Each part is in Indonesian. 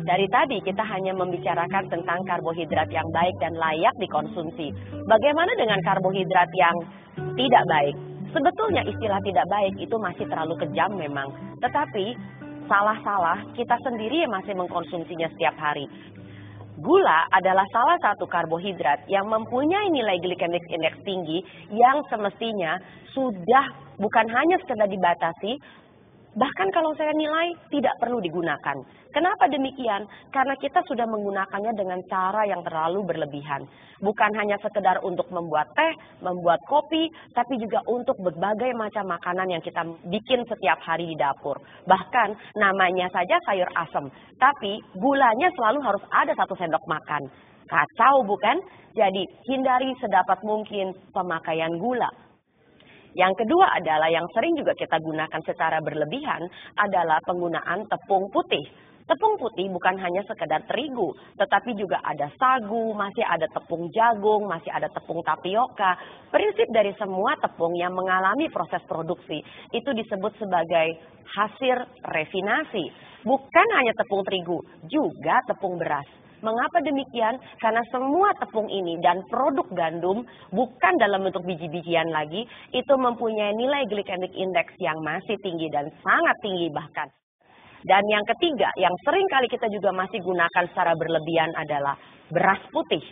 Dari tadi kita hanya membicarakan tentang karbohidrat yang baik dan layak dikonsumsi. Bagaimana dengan karbohidrat yang tidak baik? Sebetulnya istilah tidak baik itu masih terlalu kejam memang. Tetapi salah-salah kita sendiri yang masih mengkonsumsinya setiap hari. Gula adalah salah satu karbohidrat yang mempunyai nilai glycemic index tinggi yang semestinya sudah bukan hanya sekedar dibatasi, bahkan kalau saya nilai tidak perlu digunakan. Kenapa demikian? Karena kita sudah menggunakannya dengan cara yang terlalu berlebihan. Bukan hanya sekedar untuk membuat teh, membuat kopi, tapi juga untuk berbagai macam makanan yang kita bikin setiap hari di dapur. Bahkan namanya saja sayur asem, tapi gulanya selalu harus ada 1 sendok makan. Kacau bukan? Jadi hindari sedapat mungkin pemakaian gula. Yang kedua adalah yang sering juga kita gunakan secara berlebihan adalah penggunaan tepung putih. Tepung putih bukan hanya sekedar terigu, tetapi juga ada sagu, masih ada tepung jagung, masih ada tepung tapioka. Prinsip dari semua tepung yang mengalami proses produksi itu disebut sebagai hasil refinasi. Bukan hanya tepung terigu, juga tepung beras. Mengapa demikian? Karena semua tepung ini dan produk gandum bukan dalam bentuk biji-bijian lagi, itu mempunyai nilai glycemic index yang masih tinggi dan sangat tinggi bahkan. Dan yang ketiga, yang sering kali kita juga masih gunakan secara berlebihan adalah beras putih.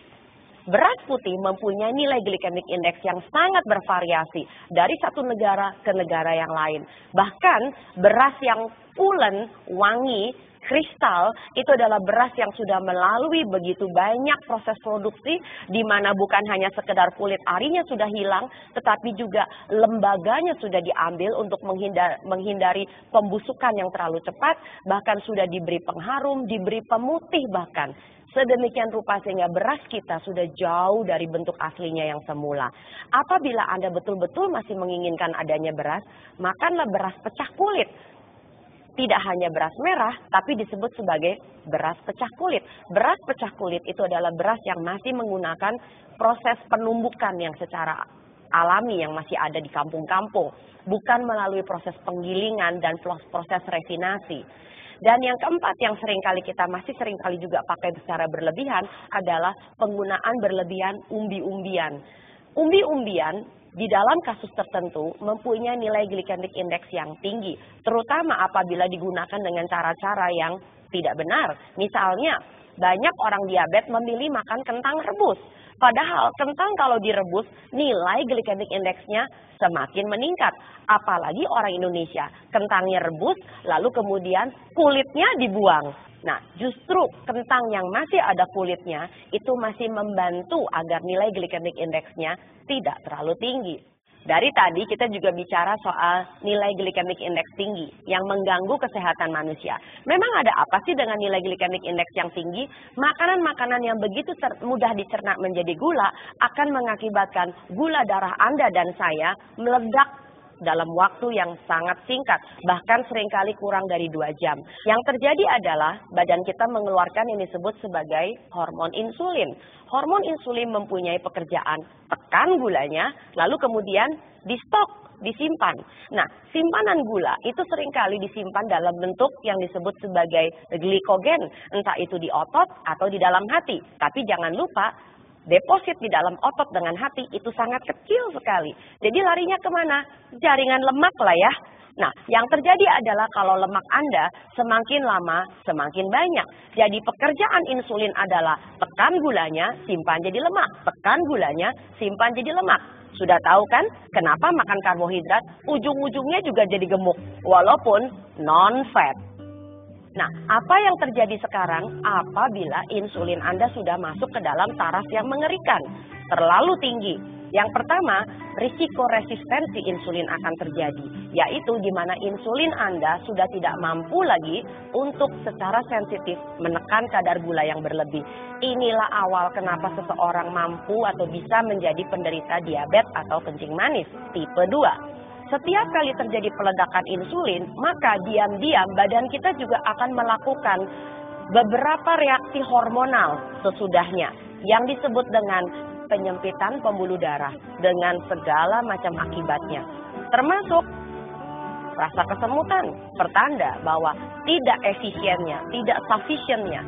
Beras putih mempunyai nilai glycemic index yang sangat bervariasi dari satu negara ke negara yang lain. Bahkan beras yang pulen, wangi, kristal itu adalah beras yang sudah melalui begitu banyak proses produksi di mana bukan hanya sekedar kulit arinya sudah hilang, tetapi juga lembaganya sudah diambil untuk menghindari pembusukan yang terlalu cepat, bahkan sudah diberi pengharum, diberi pemutih bahkan. Sedemikian rupa sehingga beras kita sudah jauh dari bentuk aslinya yang semula. Apabila Anda betul-betul masih menginginkan adanya beras, makanlah beras pecah kulit. Tidak hanya beras merah, tapi disebut sebagai beras pecah kulit. Beras pecah kulit itu adalah beras yang masih menggunakan proses penumbukan yang secara alami yang masih ada di kampung-kampung. Bukan melalui proses penggilingan dan proses refinasi. Dan yang keempat yang masih seringkali juga pakai secara berlebihan adalah penggunaan berlebihan umbi-umbian. Umbi-umbian di dalam kasus tertentu mempunyai nilai glycemic index yang tinggi, terutama apabila digunakan dengan cara-cara yang tidak benar. Misalnya, banyak orang diabetes memilih makan kentang rebus. Padahal kentang kalau direbus, nilai glycemic index-nya semakin meningkat. Apalagi orang Indonesia, kentangnya rebus, lalu kemudian kulitnya dibuang. Nah, justru kentang yang masih ada kulitnya itu masih membantu agar nilai glycemic index-nya tidak terlalu tinggi. Dari tadi kita juga bicara soal nilai glycemic index tinggi yang mengganggu kesehatan manusia. Memang ada apa sih dengan nilai glycemic index yang tinggi? Makanan-makanan yang begitu mudah dicerna menjadi gula akan mengakibatkan gula darah Anda dan saya meledak dalam waktu yang sangat singkat, bahkan seringkali kurang dari 2 jam. Yang terjadi adalah badan kita mengeluarkan yang disebut sebagai hormon insulin. Hormon insulin mempunyai pekerjaan tekan gulanya, lalu kemudian disimpan. Nah, simpanan gula itu seringkali disimpan dalam bentuk yang disebut sebagai glikogen, entah itu di otot atau di dalam hati. Tapi jangan lupa, deposit di dalam otot dengan hati itu sangat kecil sekali. Jadi larinya kemana? Jaringan lemak lah ya. Nah, yang terjadi adalah kalau lemak Anda semakin lama semakin banyak. Jadi pekerjaan insulin adalah tekan gulanya, simpan jadi lemak. Tekan gulanya, simpan jadi lemak. Sudah tahu kan kenapa makan karbohidrat ujung-ujungnya juga jadi gemuk walaupun non-fat. Nah, apa yang terjadi sekarang apabila insulin Anda sudah masuk ke dalam taraf yang mengerikan, terlalu tinggi? Yang pertama, risiko resistensi insulin akan terjadi, yaitu di mana insulin Anda sudah tidak mampu lagi untuk secara sensitif menekan kadar gula yang berlebih. Inilah awal kenapa seseorang mampu atau bisa menjadi penderita diabetes atau kencing manis tipe 2. Setiap kali terjadi peledakan insulin, maka diam-diam badan kita juga akan melakukan beberapa reaksi hormonal sesudahnya yang disebut dengan penyempitan pembuluh darah dengan segala macam akibatnya. Termasuk Rasa kesemutan pertanda bahwa tidak efisiennya, tidak sufficientnya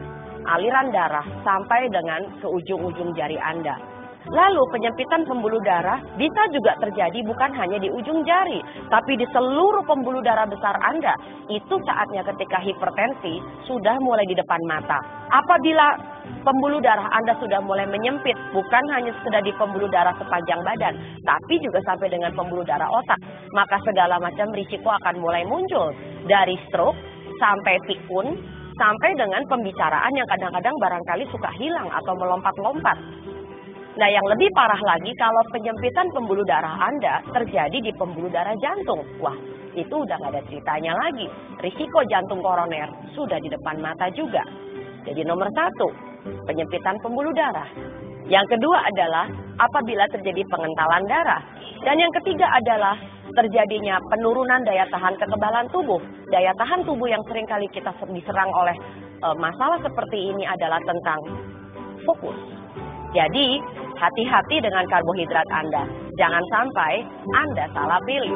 aliran darah sampai dengan ke ujung-ujung jari Anda. Lalu penyempitan pembuluh darah bisa juga terjadi bukan hanya di ujung jari, tapi di seluruh pembuluh darah besar Anda. Itu saatnya ketika hipertensi sudah mulai di depan mata. Apabila pembuluh darah Anda sudah mulai menyempit, bukan hanya sekedar di pembuluh darah sepanjang badan, tapi juga sampai dengan pembuluh darah otak, maka segala macam risiko akan mulai muncul. Dari stroke sampai pikun, sampai dengan pembicaraan yang kadang-kadang barangkali suka hilang atau melompat-lompat. Nah, yang lebih parah lagi kalau penyempitan pembuluh darah Anda terjadi di pembuluh darah jantung. Wah, itu udah gak ada ceritanya lagi. Risiko jantung koroner sudah di depan mata juga. Jadi nomor 1, penyempitan pembuluh darah. Yang kedua adalah apabila terjadi pengentalan darah. Dan yang ketiga adalah terjadinya penurunan daya tahan kekebalan tubuh. Daya tahan tubuh yang seringkali kita diserang oleh masalah seperti ini adalah tentang fokus. Jadi, hati-hati dengan karbohidrat Anda. Jangan sampai Anda salah pilih.